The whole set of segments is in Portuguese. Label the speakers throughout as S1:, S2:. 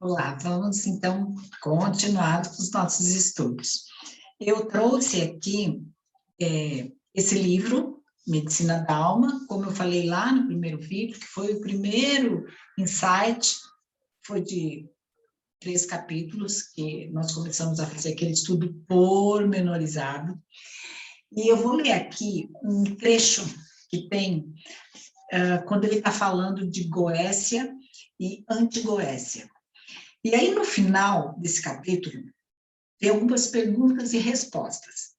S1: Olá, vamos então continuar com os nossos estudos. Eu trouxe aqui esse livro, Medicina da Alma, como eu falei lá no primeiro vídeo, que foi o primeiro insight, foi de 3 capítulos, que nós começamos a fazer aquele estudo pormenorizado. E eu vou ler aqui um trecho que tem, quando ele está falando de Goécia e Antigoécia. E aí, no final desse capítulo, tem algumas perguntas e respostas,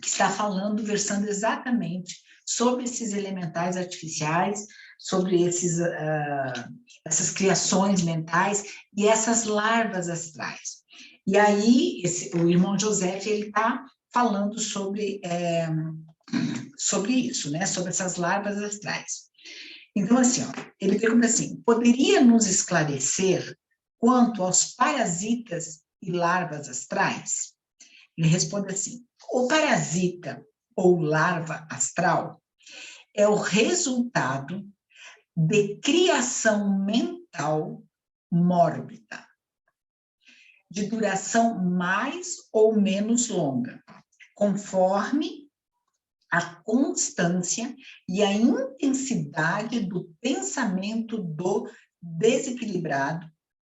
S1: que está falando, versando exatamente sobre esses elementais artificiais, sobre essas criações mentais e essas larvas astrais. E aí, o irmão José, ele está falando sobre isso, né? Sobre essas larvas astrais. Então, assim, ele pergunta assim, poderia nos esclarecer quanto aos parasitas e larvas astrais? Ele responde assim, o parasita ou larva astral é o resultado de criação mental mórbida, de duração mais ou menos longa, conforme a constância e a intensidade do pensamento do desequilibrado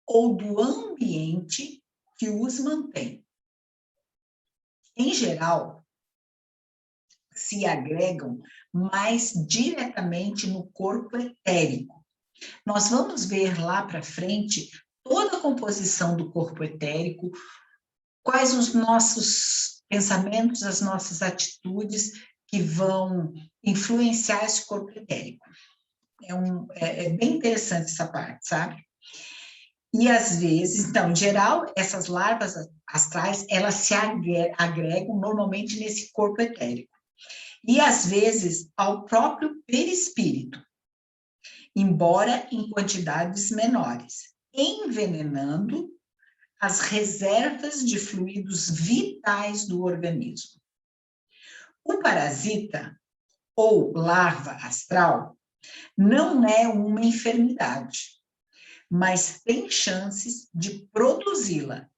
S1: ou do ambiente que os mantém. Em geral, se agregam mais diretamente no corpo etérico. Nós vamos ver lá para frente toda a composição do corpo etérico, quais os nossos pensamentos, as nossas atitudes que vão influenciar esse corpo etérico. É bem interessante essa parte, sabe? E, às vezes, então, em geral, essas larvas astrais, elas se agregam normalmente nesse corpo etérico. E, às vezes, ao próprio perispírito, embora em quantidades menores, envenenando as reservas de fluidos vitais do organismo. O parasita, ou larva astral, não é uma enfermidade, mas tem chances de produzi-la,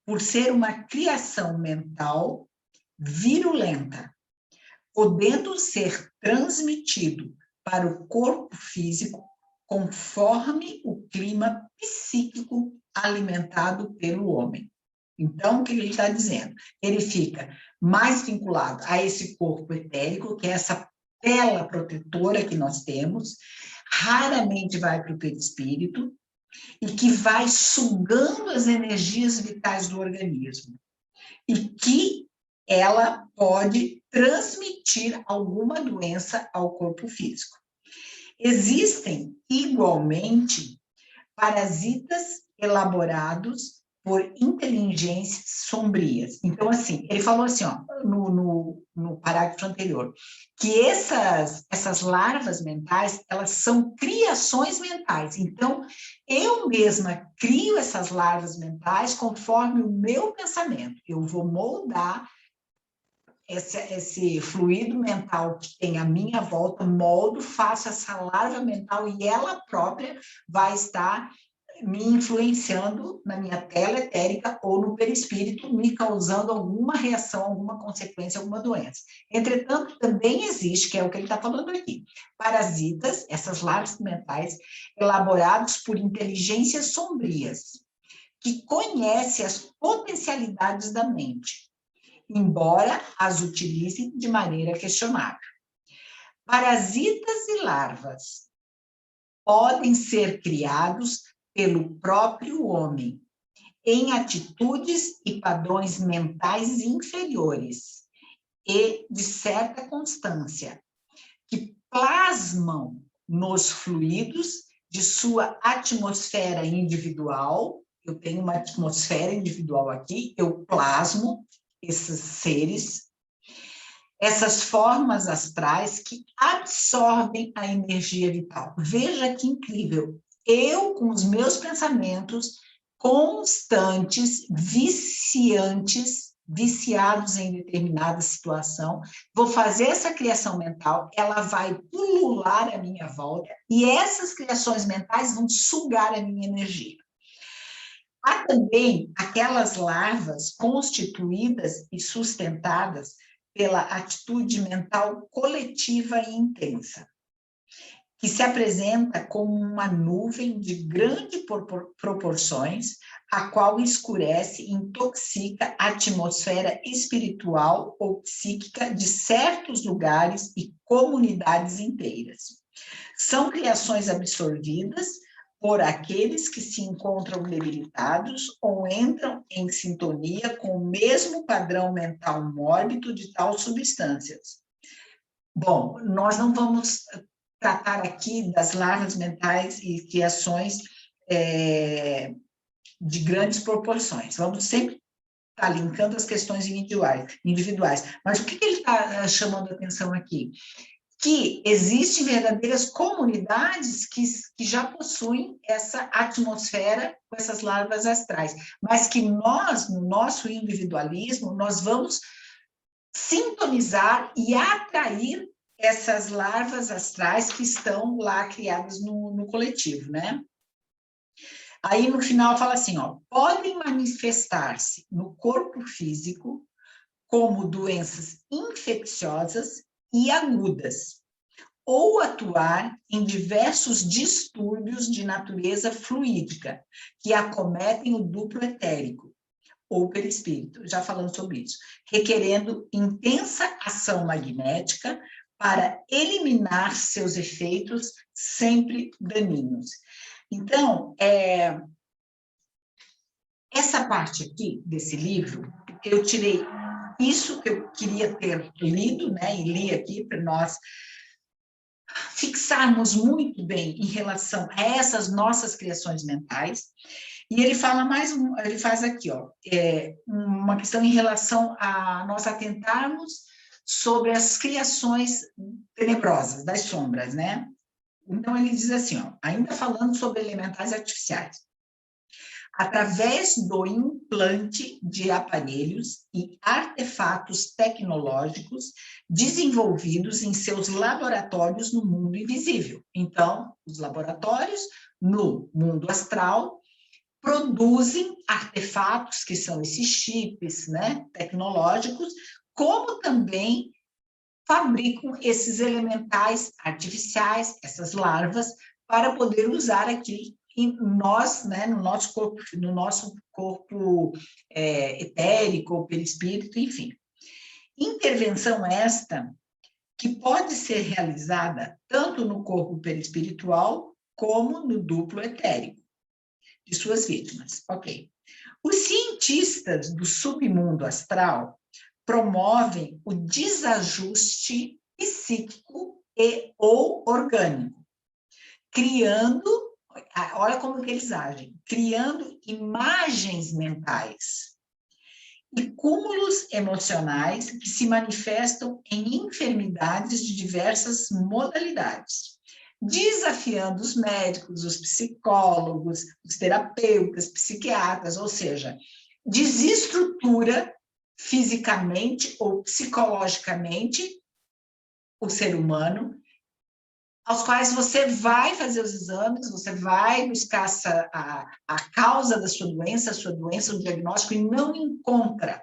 S1: por ser uma criação mental virulenta, podendo ser transmitido para o corpo físico conforme o clima psíquico alimentado pelo homem. Então, o que ele está dizendo? Ele fica mais vinculado a esse corpo etérico, que é essa tela protetora que nós temos, raramente vai para o perispírito, e que vai sugando as energias vitais do organismo, e que ela pode transmitir alguma doença ao corpo físico. Existem, igualmente, parasitas elaborados por inteligências sombrias. Então, assim, ele falou assim, no parágrafo anterior, que essas larvas mentais, elas são criações mentais. Então, eu mesma crio essas larvas mentais conforme o meu pensamento. Eu vou moldar esse fluido mental que tem à minha volta, moldo, faço essa larva mental e ela própria vai estar me influenciando na minha tela etérica ou no perispírito, me causando alguma reação, alguma consequência, alguma doença. Entretanto, também existe, que é o que ele está falando aqui, parasitas, essas larvas mentais, elaborados por inteligências sombrias, que conhecem as potencialidades da mente, embora as utilizem de maneira questionável. Parasitas e larvas podem ser criados pelo próprio homem, em atitudes e padrões mentais inferiores e de certa constância, que plasmam nos fluidos de sua atmosfera individual. Eu tenho uma atmosfera individual aqui, eu plasmo esses seres, essas formas astrais que absorvem a energia vital. Veja que incrível! Eu, com os meus pensamentos constantes, viciados em determinada situação, vou fazer essa criação mental, ela vai pulular à minha volta, e essas criações mentais vão sugar a minha energia. Há também aquelas larvas constituídas e sustentadas pela atitude mental coletiva e intensa, que se apresenta como uma nuvem de grandes proporções, a qual escurece e intoxica a atmosfera espiritual ou psíquica de certos lugares e comunidades inteiras. São criações absorvidas por aqueles que se encontram debilitados ou entram em sintonia com o mesmo padrão mental mórbido de tais substâncias. Bom, nós não vamos tratar aqui das larvas mentais e criações de grandes proporções. Vamos sempre estar linkando as questões individuais. Mas o que ele está chamando a atenção aqui? Que existem verdadeiras comunidades que já possuem essa atmosfera com essas larvas astrais, mas que nós, no nosso individualismo, nós vamos sintonizar e atrair essas larvas astrais que estão lá criadas no coletivo, né? Aí, no final, fala assim, ó, podem manifestar-se no corpo físico como doenças infecciosas e agudas, ou atuar em diversos distúrbios de natureza fluídica, que acometem o duplo etérico, ou perispírito, já falando sobre isso, requerendo intensa ação magnética para eliminar seus efeitos sempre daninhos. Então, essa parte aqui desse livro, eu tirei isso que eu queria ter lido, né, e li aqui para nós fixarmos muito bem em relação a essas nossas criações mentais. E ele fala ele faz aqui, ó, uma questão em relação a nós atentarmos sobre as criações tenebrosas, das sombras, né? Então, ele diz assim, ó, ainda falando sobre elementais artificiais, através do implante de aparelhos e artefatos tecnológicos desenvolvidos em seus laboratórios no mundo invisível. Então, os laboratórios no mundo astral produzem artefatos, que são esses chips, né, tecnológicos, como também fabricam esses elementais artificiais, essas larvas, para poder usar aqui em nós, né, no nosso corpo etérico, ou perispírito, enfim. Intervenção esta que pode ser realizada tanto no corpo perispiritual como no duplo etérico de suas vítimas. Ok. Os cientistas do submundo astral promovem o desajuste psíquico e ou orgânico, criando, olha como que eles agem, criando imagens mentais e cúmulos emocionais que se manifestam em enfermidades de diversas modalidades, desafiando os médicos, os psicólogos, os terapeutas, psiquiatras, ou seja, desestrutura fisicamente ou psicologicamente o ser humano, aos quais você vai fazer os exames, você vai buscar a causa da sua doença, o diagnóstico, e não encontra.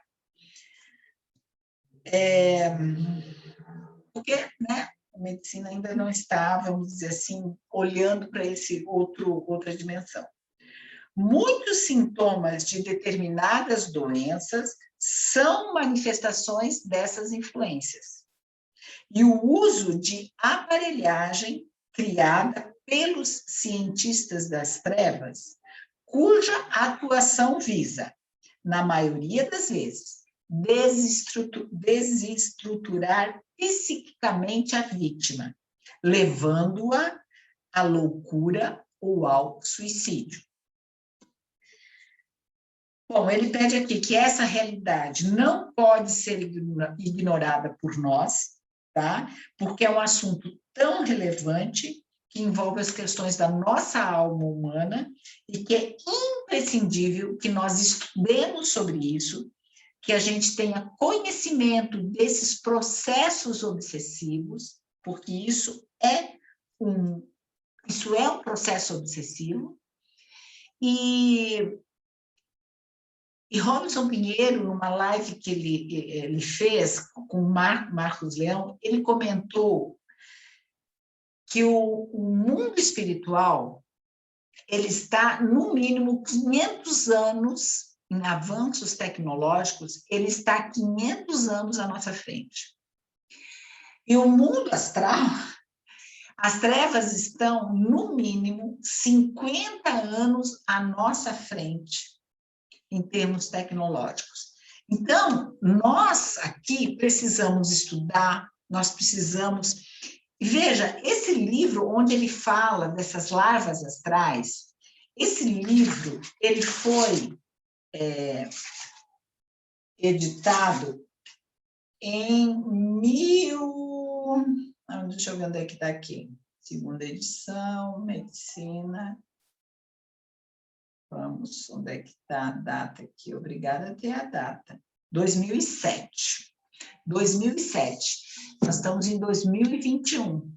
S1: Porque, né, a medicina ainda não está, vamos dizer assim, olhando para outra dimensão. Muitos sintomas de determinadas doenças são manifestações dessas influências. E o uso de aparelhagem criada pelos cientistas das trevas, cuja atuação visa, na maioria das vezes, desestruturar psiquicamente a vítima, levando-a à loucura ou ao suicídio. Bom, ele pede aqui que essa realidade não pode ser ignorada por nós, tá? Porque é um assunto tão relevante que envolve as questões da nossa alma humana e que é imprescindível que nós estudemos sobre isso, que a gente tenha conhecimento desses processos obsessivos, porque isso é um processo obsessivo, e E Robson Pinheiro, numa live que ele fez com Marcos Leão, ele comentou que o mundo espiritual ele está, no mínimo, 500 anos em avanços tecnológicos, ele está 500 anos à nossa frente. E o mundo astral, as trevas estão, no mínimo, 50 anos à nossa frente, em termos tecnológicos. Então, nós aqui precisamos estudar, nós precisamos... Veja, esse livro onde ele fala dessas larvas astrais, esse livro, ele foi editado em deixa eu ver onde é que está aqui. Segunda edição, medicina. Vamos, onde é que está a data aqui? Obrigada a ter a data. 2007. 2007. Nós estamos em 2021.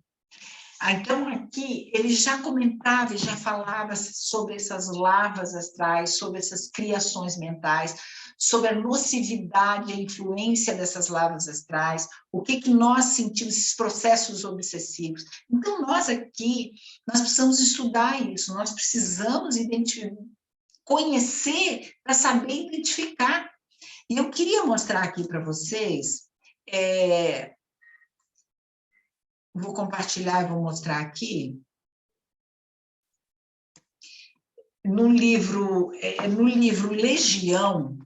S1: Então, aqui, ele já comentava e já falava sobre essas larvas astrais, sobre essas criações mentais, sobre a nocividade, a influência dessas larvas astrais, o que nós sentimos, esses processos obsessivos. Então, nós aqui, nós precisamos estudar isso, nós precisamos conhecer para saber identificar. E eu queria mostrar aqui para vocês, vou compartilhar e vou mostrar aqui, no livro Legião,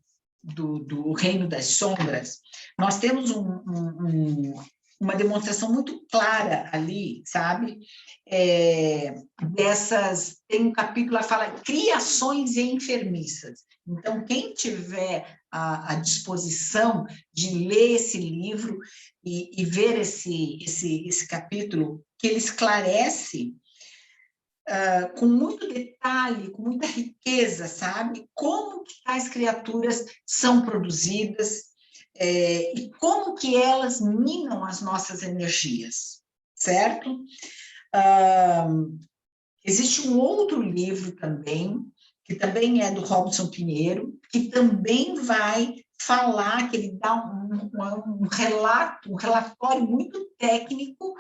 S1: do Reino das Sombras, nós temos uma demonstração muito clara ali, sabe? Tem um capítulo que fala criações enfermiças. Então, quem tiver a disposição de ler esse livro e ver esse capítulo, que ele esclarece com muito detalhe, com muita riqueza, sabe? Como que tais criaturas são produzidas e como que elas minam as nossas energias, certo? Existe um outro livro também, que também é do Robson Pinheiro, que também vai falar, que ele dá um relatório muito técnico,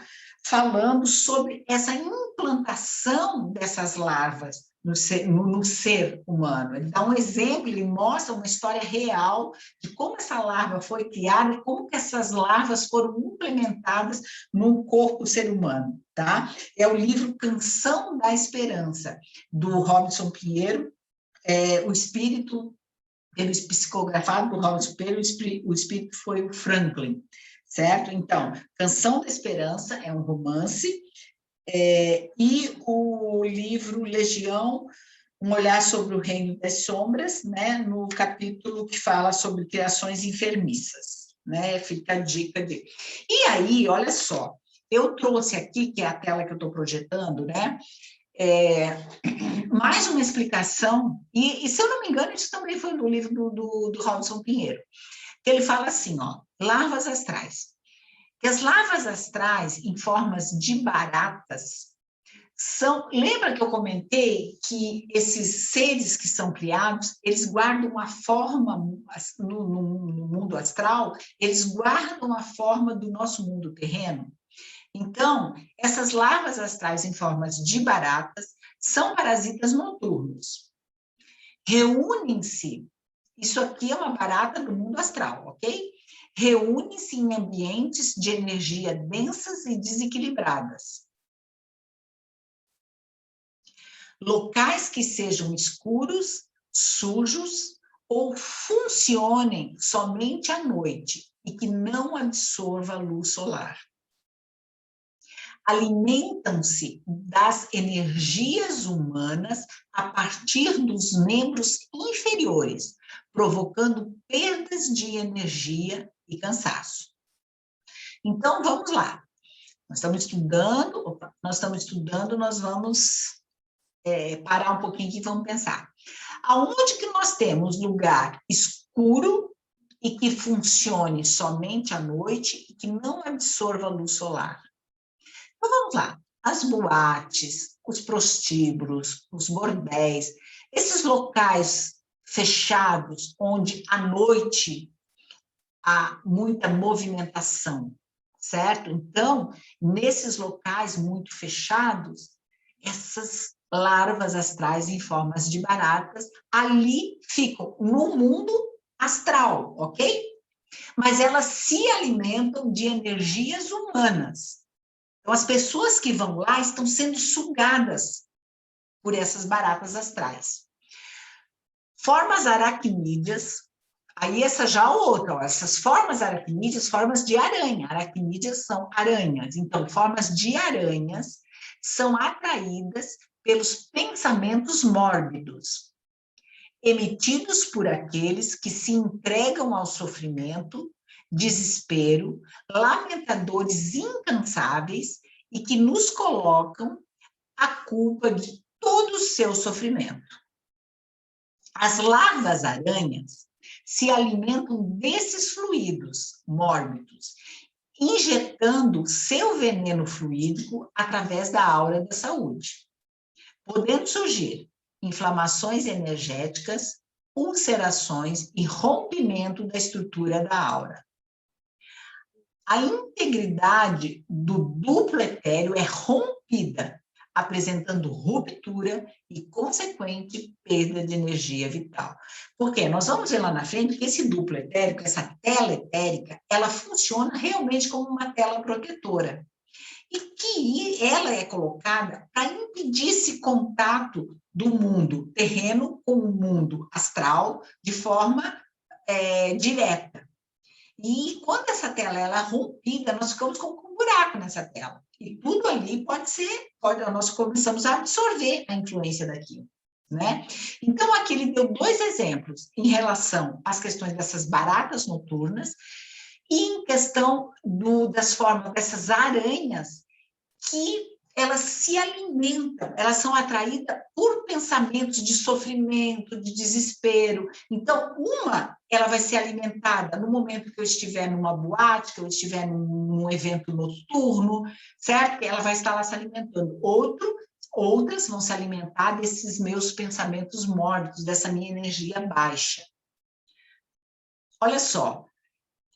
S1: falando sobre essa implantação dessas larvas no ser humano. Ele dá um exemplo, ele mostra uma história real de como essa larva foi criada e como que essas larvas foram implementadas no corpo do ser humano, tá? É o livro Canção da Esperança, do Robson Pinheiro, o espírito, psicografado por Robson Pinheiro, o espírito foi o Franklin, certo? Então, Canção da Esperança é um romance, e o livro Legião, um olhar sobre o Reino das Sombras, né, no capítulo que fala sobre criações enfermiças, né, fica a dica dele. E aí, olha só, eu trouxe aqui, que é a tela que eu estou projetando, né, mais uma explicação, e se eu não me engano, isso também foi no livro do Robson Pinheiro, que ele fala assim, ó, larvas astrais. Que as larvas astrais, em formas de baratas, lembra que eu comentei que esses seres que são criados, eles guardam uma forma, no mundo astral, eles guardam a forma do nosso mundo terreno? Então, essas larvas astrais em formas de baratas são parasitas noturnos. Reúnem-se, isso aqui é uma barata do mundo astral, ok? Reúnem-se em ambientes de energia densas e desequilibradas. Locais que sejam escuros, sujos ou funcionem somente à noite e que não absorva a luz solar. Alimentam-se das energias humanas a partir dos membros inferiores, provocando perdas de energia e cansaço. Então, vamos lá. Nós estamos estudando, nós vamos parar um pouquinho aqui e vamos pensar. Aonde que nós temos lugar escuro e que funcione somente à noite e que não absorva a luz solar? Então, vamos lá. As boates, os prostíbulos, os bordéis, esses locais fechados, onde à noite há muita movimentação, certo? Então, nesses locais muito fechados, essas larvas astrais em formas de baratas ali ficam no mundo astral, ok? Mas elas se alimentam de energias humanas. Então, as pessoas que vão lá estão sendo sugadas por essas baratas astrais. Formas aracnídeas, aí essa já é outra, ó, essas formas aracnídeas, formas de aranha. Aracnídeas são aranhas. Então, formas de aranhas são atraídas pelos pensamentos mórbidos, emitidos por aqueles que se entregam ao sofrimento, desespero, lamentadores incansáveis e que nos colocam a culpa de todo o seu sofrimento. As larvas aranhas se alimentam desses fluidos mórbidos, injetando seu veneno fluídico através da aura da saúde, podendo surgir inflamações energéticas, ulcerações e rompimento da estrutura da aura. A integridade do duplo etéreo é rompida, apresentando ruptura e consequente perda de energia vital. Por quê? Nós vamos ver lá na frente que esse duplo etérico, essa tela etérica, ela funciona realmente como uma tela protetora. E que ela é colocada para impedir esse contato do mundo terreno com o mundo astral de forma direta. E quando essa tela ela é rompida, nós ficamos com um buraco nessa tela. E tudo ali nós começamos a absorver a influência daquilo, né? Então, aqui ele deu 2 exemplos em relação às questões dessas baratas noturnas e em questão das formas dessas aranhas que elas se alimentam, elas são atraídas por pensamentos de sofrimento, de desespero. Então, ela vai ser alimentada no momento que eu estiver numa boate, que eu estiver num evento noturno, certo? Ela vai estar lá se alimentando. Outras vão se alimentar desses meus pensamentos mórbidos, dessa minha energia baixa. Olha só,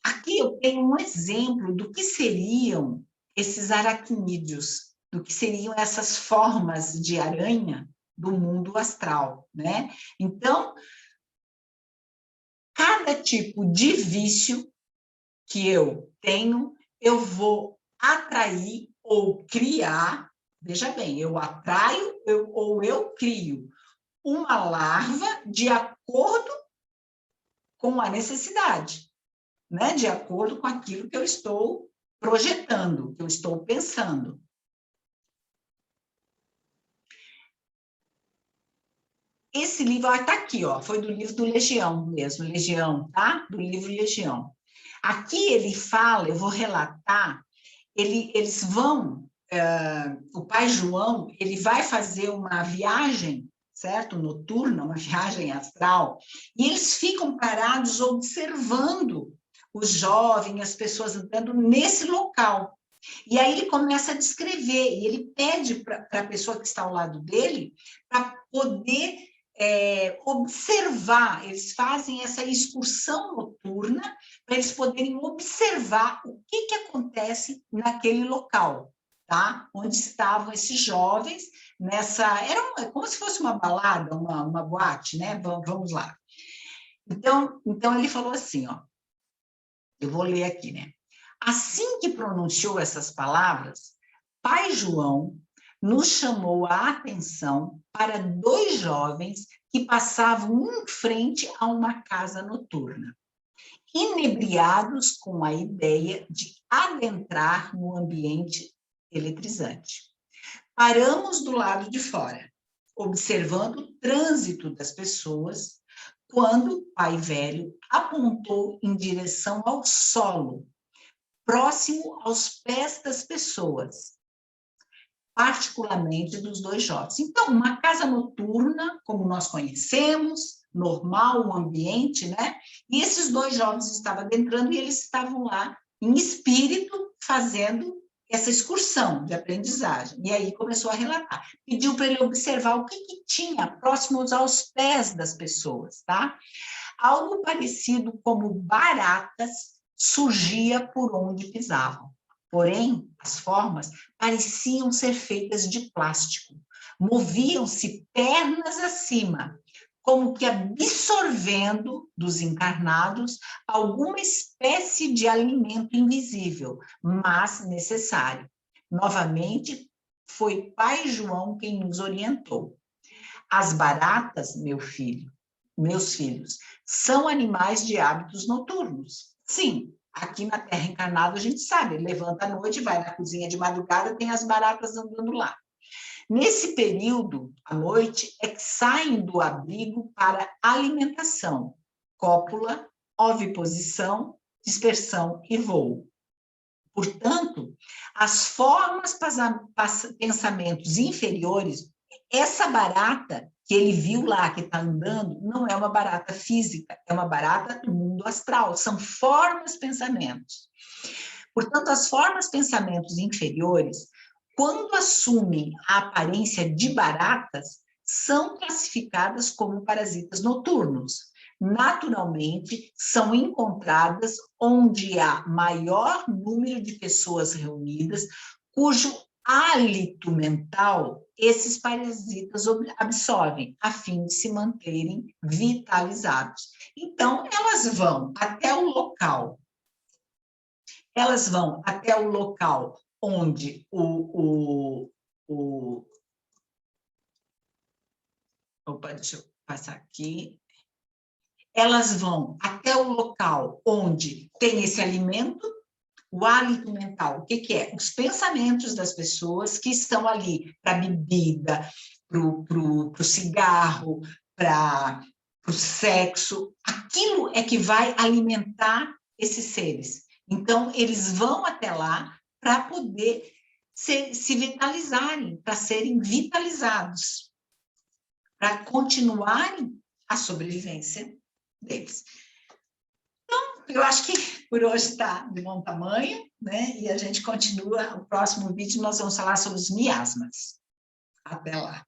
S1: aqui eu tenho um exemplo do que seriam esses aracnídeos, do que seriam essas formas de aranha do mundo astral, né? Então, cada tipo de vício que eu tenho, eu vou atrair ou criar, veja bem, eu atraio ou eu crio uma larva de acordo com a necessidade, né? De acordo com aquilo que eu estou projetando, que eu estou pensando. Esse livro está aqui, ó, foi do livro do Legião mesmo, Legião, tá? Do livro Legião. Aqui ele fala, eu vou relatar, eles vão, o pai João, ele vai fazer uma viagem, certo? Noturna, uma viagem astral, e eles ficam parados observando os jovens, as pessoas andando nesse local. E aí ele começa a descrever, e ele pede para a pessoa que está ao lado dele para poder observar, eles fazem essa excursão noturna para eles poderem observar o que acontece naquele local, tá? Onde estavam esses jovens, era como se fosse uma balada, uma boate, né? Vamos lá. Então ele falou assim, ó, eu vou ler aqui, né? Assim que pronunciou essas palavras, pai João nos chamou a atenção para 2 jovens que passavam em frente a uma casa noturna, inebriados com a ideia de adentrar no ambiente eletrizante. Paramos do lado de fora, observando o trânsito das pessoas, quando o pai velho apontou em direção ao solo, próximo aos pés das pessoas, particularmente dos 2 jovens. Então, uma casa noturna, como nós conhecemos, normal, um ambiente, né? E esses 2 jovens estavam adentrando e eles estavam lá em espírito fazendo essa excursão de aprendizagem. E aí começou a relatar. Pediu para ele observar o que tinha próximos aos pés das pessoas, tá? Algo parecido como baratas surgia por onde pisavam. Porém, as formas pareciam ser feitas de plástico. Moviam-se pernas acima, como que absorvendo dos encarnados alguma espécie de alimento invisível, mas necessário. Novamente, foi Pai João quem nos orientou. As baratas, meus filhos, são animais de hábitos noturnos. Sim, aqui na Terra encarnada a gente sabe, levanta à noite, vai na cozinha de madrugada, tem as baratas andando lá. Nesse período, à noite, é que saem do abrigo para alimentação, cópula, oviposição, dispersão e voo. Portanto, as formas pensamentos inferiores, essa barata que ele viu lá, que está andando, não é uma barata física, é uma barata do mundo astral, são formas pensamentos. Portanto, as formas pensamentos inferiores, quando assumem a aparência de baratas, são classificadas como parasitas noturnos. Naturalmente, são encontradas onde há maior número de pessoas reunidas, cujo hálito mental esses parasitas absorvem, a fim de se manterem vitalizados. Então, elas vão até o local onde opa, deixa eu passar aqui. Elas vão até o local onde tem esse alimento, o hálito mental. O que é? Os pensamentos das pessoas que estão ali para a bebida, para o cigarro, para o sexo. Aquilo é que vai alimentar esses seres. Então, eles vão até lá para poder se vitalizarem, para serem vitalizados, para continuarem a sobrevivência deles. Então, eu acho que por hoje está de bom tamanho, né? E a gente continua, o próximo vídeo nós vamos falar sobre os miasmas. Até lá.